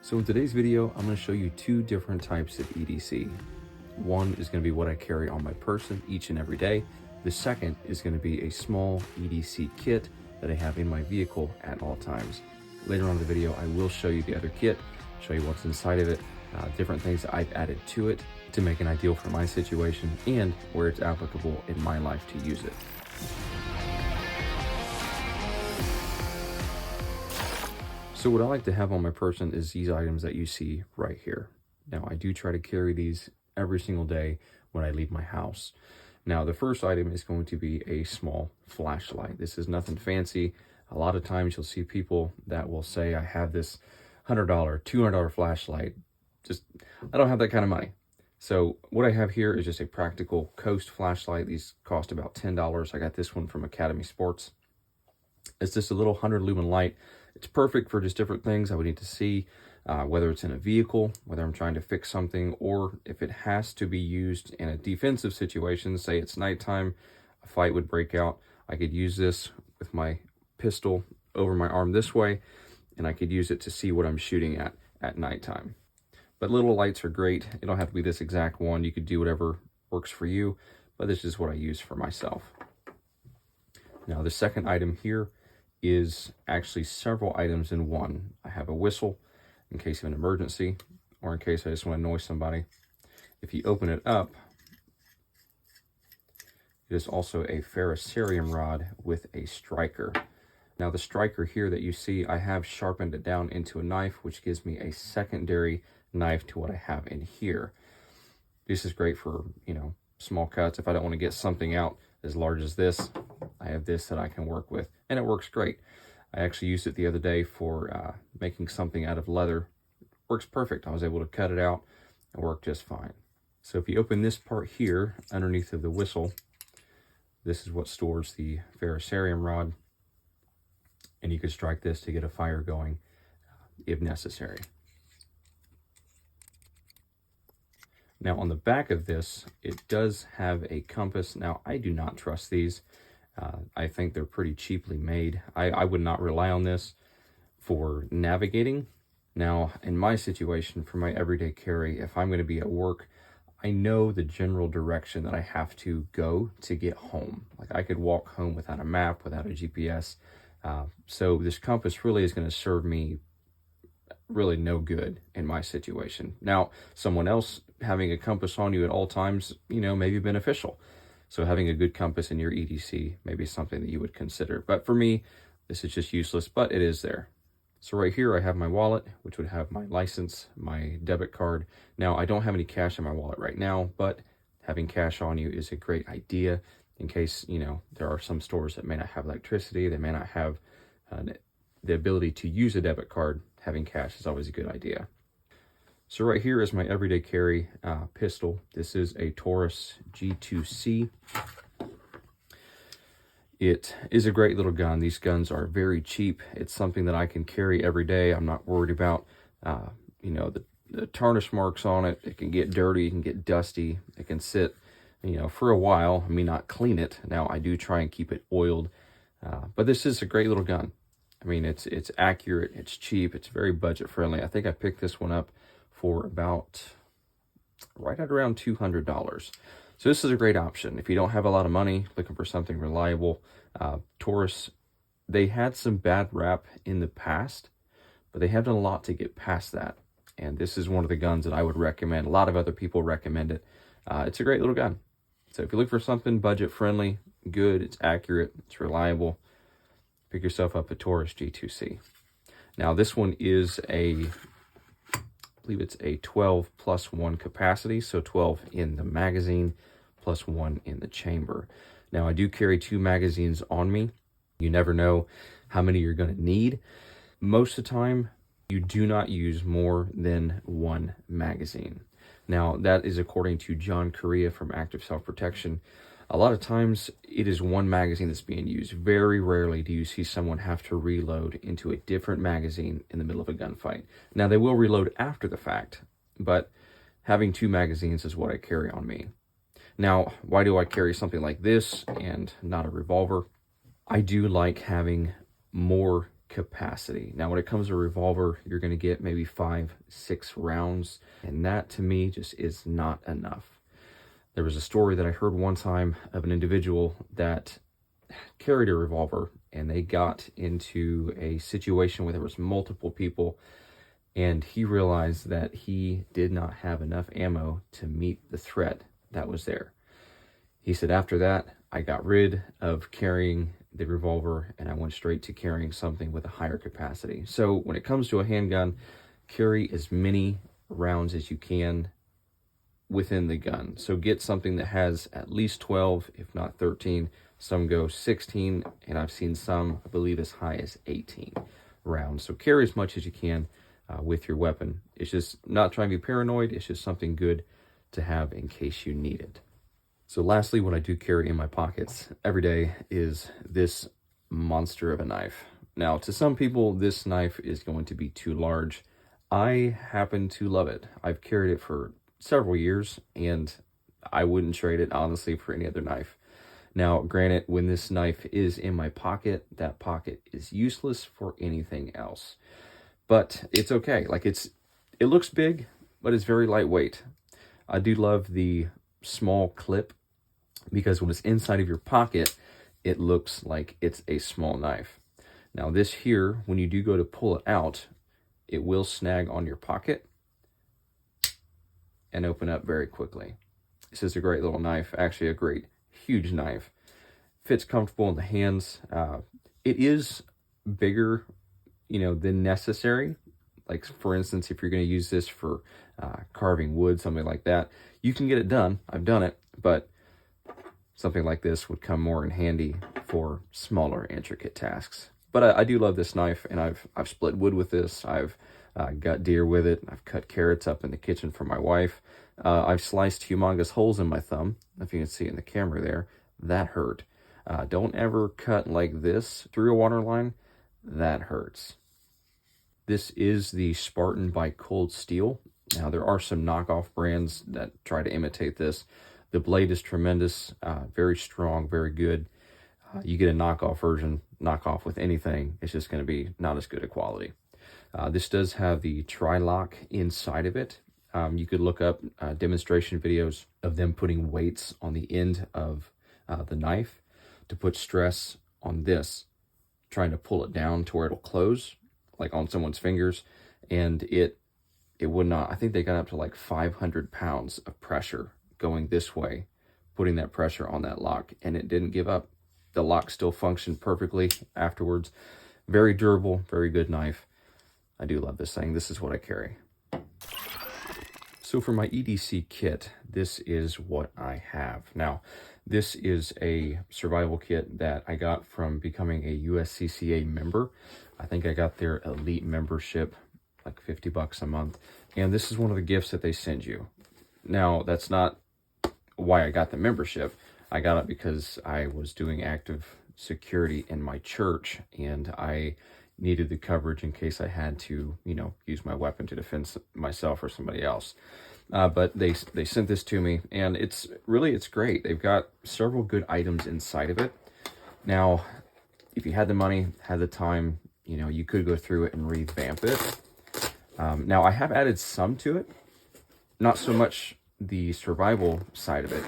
So in today's video, I'm going to show you two different types of EDC. One is going to be what I carry on my person each and every day. The second is going to be a small EDC kit that I have in my vehicle at all times. Later on in the video, I will show you the other kit, show you what's inside of it, different things that I've added to it to make an ideal for my situation and where it's applicable in my life to use it. So what I like to have on my person is these items that you see right here. Now I do try to carry these every single day when I leave my house. Now the first item is going to be a small flashlight. This is nothing fancy. A lot of times you'll see people that will say, I have this $100, $200 flashlight. I don't have that kind of money. So what I have here is just a practical Coast flashlight. These cost about $10. I got this one from Academy Sports. It's just a little 100 lumen light. It's perfect for just different things I would need to see, whether it's in a vehicle, whether I'm trying to fix something, or if it has to be used in a defensive situation, say it's nighttime, a fight would break out. I could use this with my pistol over my arm this way, and I could use it to see what I'm shooting at nighttime. But little lights are great. It don't have to be this exact one. You could do whatever works for you, but this is what I use for myself. Now the second item here is actually several items in one. I have a whistle in case of an emergency or in case I just want to annoy somebody. If you open it up, it is also a ferrocerium rod with a striker. Now the striker here that you see, I have sharpened it down into a knife, which gives me a secondary knife to what I have in here. This is great for, small cuts. If I don't want to get something out as large as this, I have this that I can work with, and it works great. I actually used it the other day for making something out of leather. It works perfect. I was able to cut it out and work just fine. So if you open this part here underneath of the whistle, this is what stores the ferrocerium rod, and you could strike this to get a fire going if necessary. Now on the back of this, it does have a compass. Now I do not trust these. I think they're pretty cheaply made. I would not rely on this for navigating. Now in my situation, for my everyday carry, if I'm going to be at work, I know the general direction that I have to go to get home. Like I could walk home without a map, without a GPS. So this compass really is going to serve me really no good in my situation. Now, someone else having a compass on you at all times, may be beneficial. So having a good compass in your EDC may be something that you would consider. But for me, this is just useless, but it is there. So right here, I have my wallet, which would have my license, my debit card. Now, I don't have any cash in my wallet right now, but having cash on you is a great idea in case, there are some stores that may not have electricity. They may not have the ability to use a debit card. Having cash is always a good idea. So right here is my everyday carry pistol. This is a Taurus G2C. It is a great little gun. These guns are very cheap. It's something that I can carry every day. I'm not worried about, the tarnish marks on it. It can get dirty, it can get dusty. It can sit, for a while. I mean, not clean it. Now, I do try and keep it oiled, but this is a great little gun. I mean, it's accurate, it's cheap, it's very budget friendly. I think I picked this one up for about right at around $200. So this is a great option. If you don't have a lot of money, looking for something reliable, Taurus, they had some bad rap in the past, but they have done a lot to get past that. And this is one of the guns that I would recommend. A lot of other people recommend it. It's a great little gun. So if you look for something budget friendly, good, it's accurate, it's reliable, pick yourself up a Taurus G2C. Now this one is I believe it's a 12 plus 1 capacity, so 12 in the magazine plus 1 in the chamber. Now I do carry 2 magazines on me. You never know how many you're going to need. Most of the time, you do not use more than 1 magazine. Now that is according to John Correa from Active Self-Protection. A lot of times it is 1 magazine that's being used. Very rarely do you see someone have to reload into a different magazine in the middle of a gunfight. Now they will reload after the fact, but having 2 magazines is what I carry on me. Now, why do I carry something like this and not a revolver? I do like having more capacity. Now, when it comes to a revolver, you're going to get maybe 5, 6 rounds, and that to me just is not enough. There was a story that I heard one time of an individual that carried a revolver, and they got into a situation where there was multiple people, and he realized that he did not have enough ammo to meet the threat that was there. He said, after that, I got rid of carrying the revolver and I went straight to carrying something with a higher capacity. So when it comes to a handgun, carry as many rounds as you can within the gun. So get something that has at least 12, if not 13. Some go 16, and I've seen some, I believe, as high as 18 rounds. So carry as much as you can with your weapon. It's just not trying to be paranoid. It's just something good to have in case you need it. So lastly, what I do carry in my pockets every day is this monster of a knife. Now, to some people, this knife is going to be too large. I happen to love it. I've carried it for several years, and I wouldn't trade it, honestly, for any other knife. Now, granted, when this knife is in my pocket, that pocket is useless for anything else. But it's okay. Like, it looks big, but it's very lightweight. I do love the small clip, because when it's inside of your pocket, it looks like it's a small knife. Now this here, when you do go to pull it out, it will snag on your pocket and open up very quickly. This is a great little knife, actually a great huge knife. Fits comfortable in the hands. It is bigger, than necessary. Like, for instance, if you're going to use this for carving wood, something like that, you can get it done. I've done it, but something like this would come more in handy for smaller, intricate tasks. But I do love this knife, and I've split wood with this. I've got deer with it. I've cut carrots up in the kitchen for my wife. I've sliced humongous holes in my thumb. If you can see in the camera there, that hurt. Don't ever cut like this through a water line. That hurts. This is the Spartan by Cold Steel. Now, there are some knockoff brands that try to imitate this. The blade is tremendous, very strong, very good. You get a knockoff version, knockoff with anything, it's just going to be not as good a quality. This does have the tri-lock inside of it. You could look up demonstration videos of them putting weights on the end of the knife to put stress on this, trying to pull it down to where it'll close, like on someone's fingers, and it would not. I think they got up to like 500 pounds of pressure going this way, putting that pressure on that lock, and it didn't give up. The lock still functioned perfectly afterwards. Very durable, very good knife. I do love this thing. This is what I carry. So for my EDC kit, this is what I have. Now, this is a survival kit that I got from becoming a USCCA member. I think I got their elite membership, like $50 a month. And this is one of the gifts that they send you. Now, that's not why I got the membership. I got it because I was doing active security in my church, and I needed the coverage in case I had to, use my weapon to defend myself or somebody else. But they sent this to me, and it's great. They've got several good items inside of it. Now, if you had the money, had the time, you could go through it and revamp it. Now, I have added some to it, not so much the survival side of it,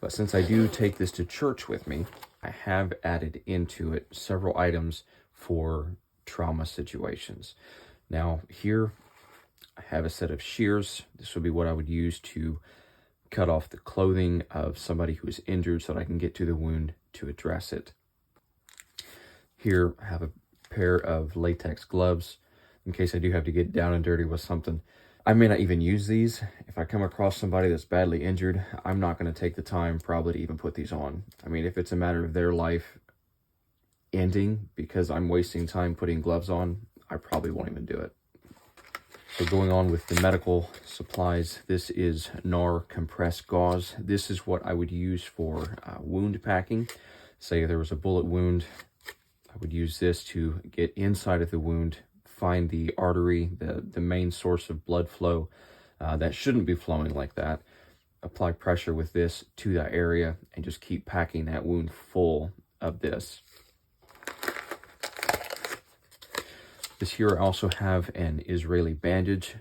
but since I do take this to church with me, I have added into it several items for trauma situations. Now, here I have a set of shears. This would be what I would use to cut off the clothing of somebody who is injured so that I can get to the wound to address it. Here I have a pair of latex gloves in case I do have to get down and dirty with something. I may not even use these. If I come across somebody that's badly injured, I'm not going to take the time probably to even put these on. I mean, if it's a matter of their life ending because I'm wasting time putting gloves on, I probably won't even do it. So going on with the medical supplies, this is NAR compressed gauze. This is what I would use for wound packing. Say if there was a bullet wound, I would use this to get inside of the wound, find the artery, the main source of blood flow that shouldn't be flowing like that, apply pressure with this to that area, and just keep packing that wound full of this. This here I also have an Israeli bandage.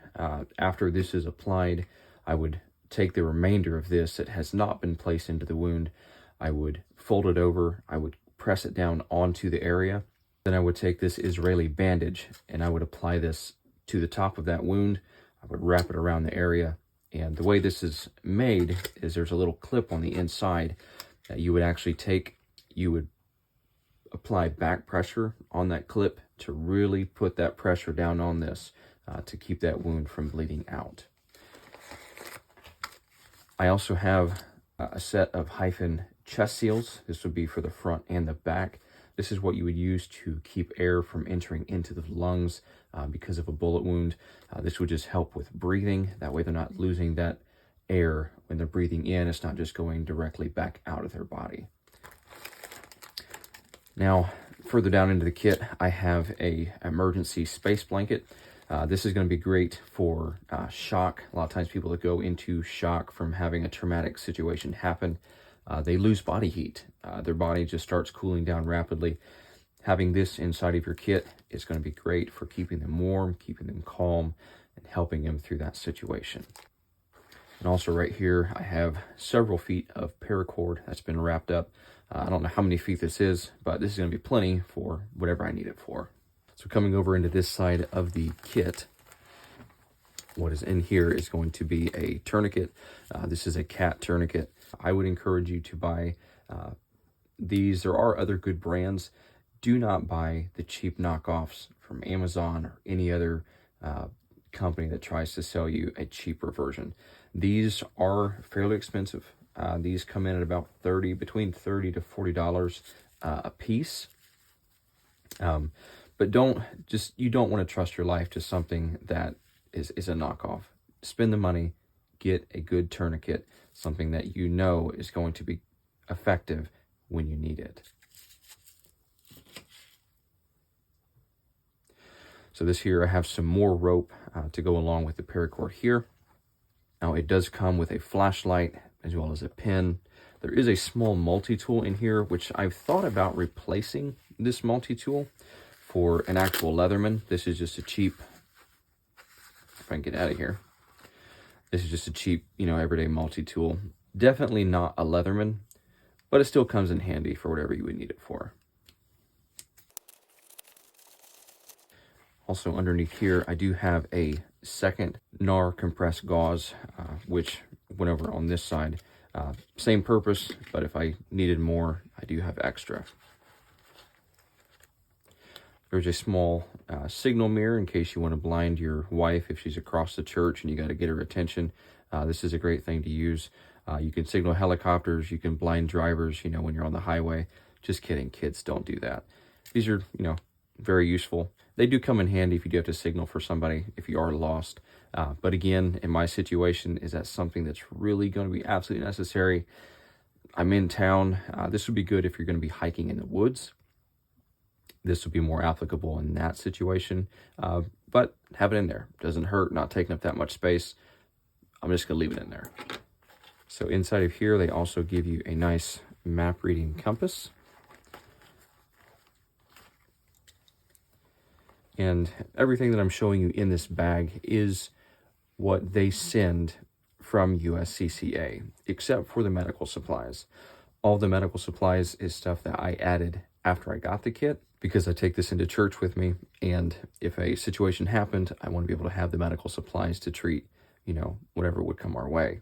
After this is applied, I would take the remainder of this that has not been placed into the wound. I would fold it over, I would press it down onto the area. Then I would take this Israeli bandage and I would apply this to the top of that wound. I would wrap it around the area. And the way this is made is there's a little clip on the inside that you would actually take, you would apply back pressure on that clip to really put that pressure down on this to keep that wound from bleeding out. I also have a set of hyphen chest seals. This would be for the front and the back. This is what you would use to keep air from entering into the lungs because of a bullet wound. This would just help with breathing. That way they're not losing that air when they're breathing in. It's not just going directly back out of their body. Now, further down into the kit, I have a emergency space blanket. This is going to be great for shock. A lot of times people that go into shock from having a traumatic situation happen, they lose body heat. Their body just starts cooling down rapidly. Having this inside of your kit is going to be great for keeping them warm, keeping them calm, and helping them through that situation. And also right here, I have several feet of paracord that's been wrapped up. I don't know how many feet this is, but this is going to be plenty for whatever I need it for. So coming over into this side of the kit, what is in here is going to be a tourniquet. This is a cat tourniquet. I would encourage you to buy these. There are other good brands. Do not buy the cheap knockoffs from Amazon or any other company that tries to sell you a cheaper version. These are fairly expensive. These come in at about between $30 to $40 a piece. But you don't want to trust your life to something that is a knockoff. Spend the money, get a good tourniquet, something that you know is going to be effective when you need it. So this here, I have some more rope to go along with the paracord here. Now it does come with a flashlight as well as a pin. There is a small multi-tool in here, which I've thought about replacing this multi-tool for an actual Leatherman. This is just a cheap, if I can get out of here, this is just a cheap, everyday multi-tool. Definitely not a Leatherman, but it still comes in handy for whatever you would need it for. Also underneath here, I do have a second NAR compressed gauze, which went over on this side. Same purpose, but if I needed more, I do have extra. There's a small signal mirror in case you want to blind your wife if she's across the church and you got to get her attention. This is a great thing to use. You can signal helicopters, you can blind drivers, when you're on the highway. Just kidding, kids, don't do that. These are, very useful. They do come in handy if you do have to signal for somebody if you are lost. But again, in my situation, is that something that's really going to be absolutely necessary? I'm in town. This would be good if you're going to be hiking in the woods. This would be more applicable in that situation. But have it in there. Doesn't hurt, not taking up that much space. I'm just going to leave it in there. So inside of here, they also give you a nice map reading compass. And everything that I'm showing you in this bag is what they send from USCCA, except for the medical supplies. All the medical supplies is stuff that I added after I got the kit, because I take this into church with me, and if a situation happened, I want to be able to have the medical supplies to treat, whatever would come our way.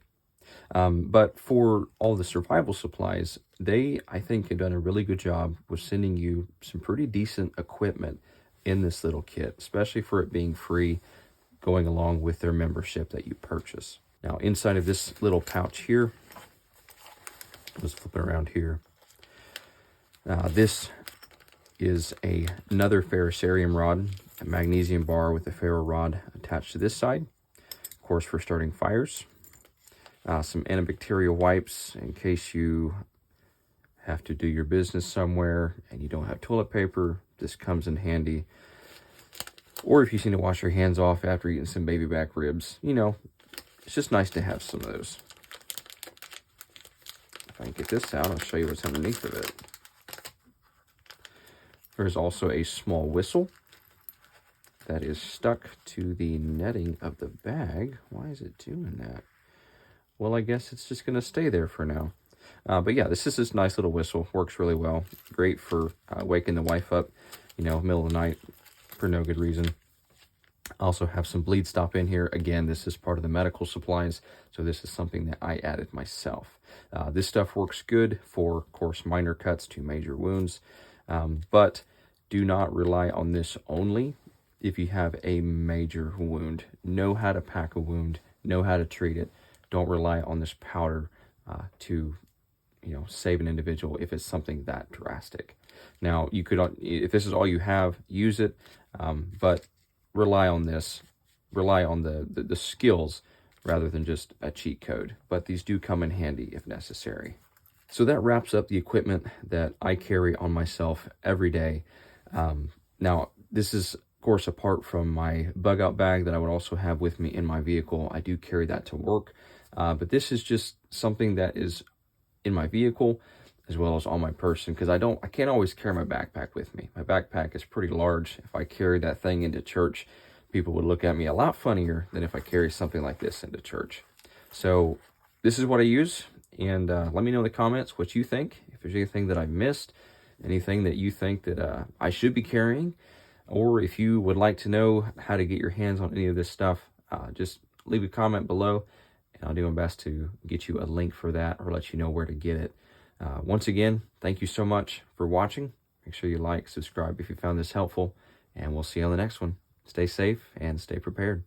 But for all the survival supplies, they, I think, have done a really good job with sending you some pretty decent equipment in this little kit, especially for it being free, going along with their membership that you purchase. Now, inside of this little pouch here, let's flip it around here. This is another ferrocerium rod, a magnesium bar with a ferro rod attached to this side, of course, for starting fires. Some antibacterial wipes in case you have to do your business somewhere and you don't have toilet paper. This comes in handy. Or if you need to wash your hands off after eating some baby back ribs, it's just nice to have some of those. If I can get this out, I'll show you what's underneath of it. There's also a small whistle. that is stuck to the netting of the bag. Why is it doing that? Well, I guess it's just going to stay there for now. But yeah, this is this nice little whistle. Works really well. Great for waking the wife up, you know, middle of the night for no good reason. I also have some bleed stop in here. Again, this is part of the medical supplies, so this is something that I added myself. This stuff works good for, of course, minor cuts to major wounds, but do not rely on this only if you have a major wound. Know how to pack a wound, know how to treat it. Don't rely on this powder to, you know, save an individual if it's something that drastic. Now, you could, if this is all you have, use it, but rely on this. Rely on the skills rather than just a cheat code. But these do come in handy if necessary. So that wraps up the equipment that I carry on myself every day. Now, this is, of course, apart from my bug out bag that I would also have with me in my vehicle. I do carry that to work. But this is just something that is in my vehicle as well as on my person, because I can't always carry my backpack with me. My backpack is pretty large. If I carried that thing into church, people would look at me a lot funnier than if I carry something like this into church. So this is what I use, and let me know in the comments what you think. If there's anything that I missed, anything that you think that I should be carrying, or if you would like to know how to get your hands on any of this stuff, just leave a comment below. I'll do my best to get you a link for that or let you know where to get it. Once again, thank you so much for watching. Make sure you like, subscribe if you found this helpful, and we'll see you on the next one. Stay safe and stay prepared.